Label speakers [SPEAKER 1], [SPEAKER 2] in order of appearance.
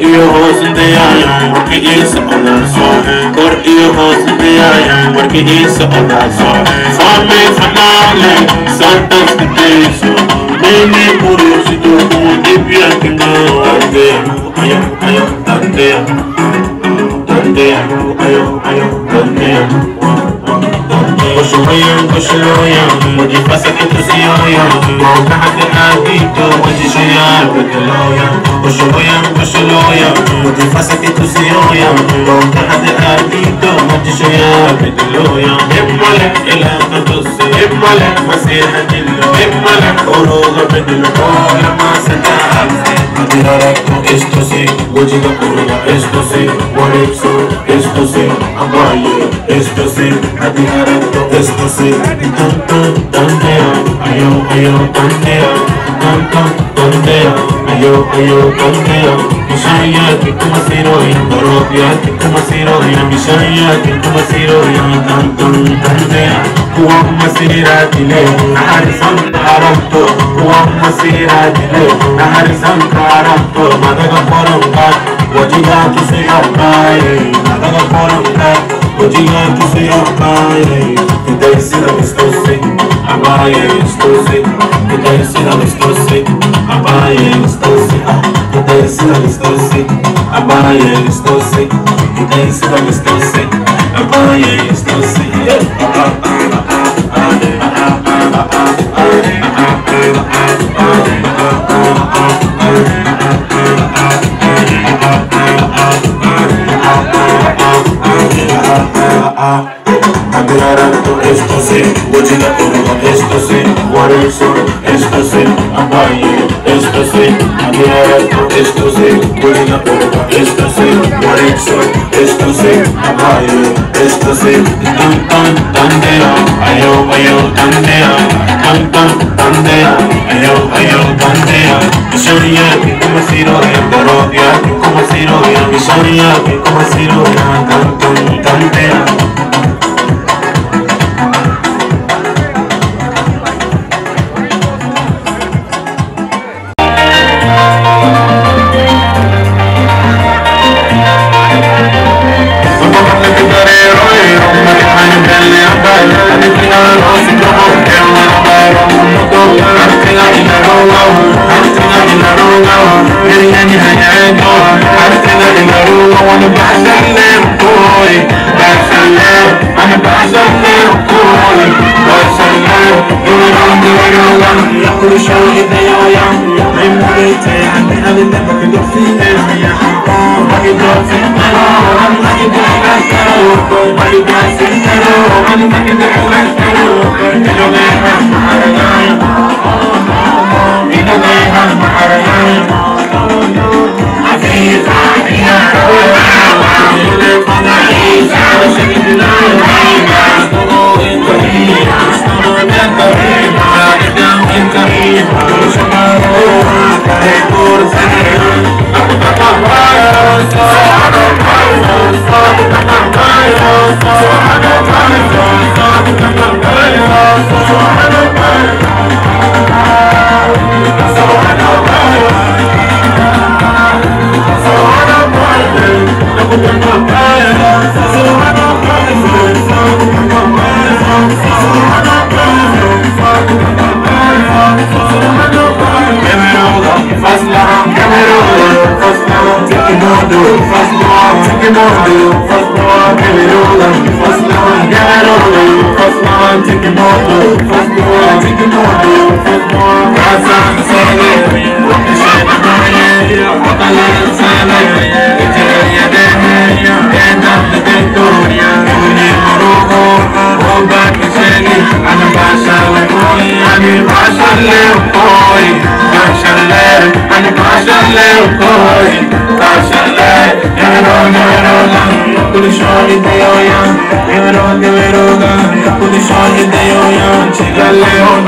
[SPEAKER 1] ojos de ayam, porque isso olha só. Cor e ojos de ayam, porque isso olha só. Fome fanale, santos de Cristo. Mene curiosidade, como devia que não ande. Ayam, ayam, ande. Ande, ayam, ayam, ande. Koshoya, wadi fasa kitu siyoya. Wauka hadi adito, wadi shoya, bedeloya. Koshoya, wadi fasa kitu siyoya. Wauka hadi adito, wadi shoya, bedeloya. Himmale, ila katose, himmale, masiha jillo, himmale, oruga bedelo, ola masaka alse. Adirarako, esto sí, wajiga oruga, esto sí, waripso, esto sí, abaye, esto sí, adirarako. Esto sí, tan tan tandea, ayo ayo tandea, tan tan tandea, ayo ayo tandea. Mishaya que como siroya, Dorobia que como siroya, Mishaya que como siroya, tan tan tandea. Kuam masira dile, nahar sankaramto. Kuam masira dile, nahar sankaramto. Madaga poranga, wajiga kisi apaye, madaga poranga. Wajiga kisi apaye. Today see the mistosi, abaye mistosi. Today see the mistosi, abaye mistosi. Today see the mistosi, abaye mistosi. Today see the mistosi, abaye mistosi. Esto sí, wajiga oruga, esto sí, waripso, esto sí, abaye, esto sí, adirarako, esto sí, wajiga oruga, esto sí, waripso, esto sí, abaye, esto sí, tan tan tandea, ayo ayo tandea, tan tan tandea, ayo ayo tandea. Mishaya que como siroya, Dorobia que como siroya, Mishaya que como siroya, tan tan tandea. Give it on, give it all, God. Put the shot in the oil, check that Leo,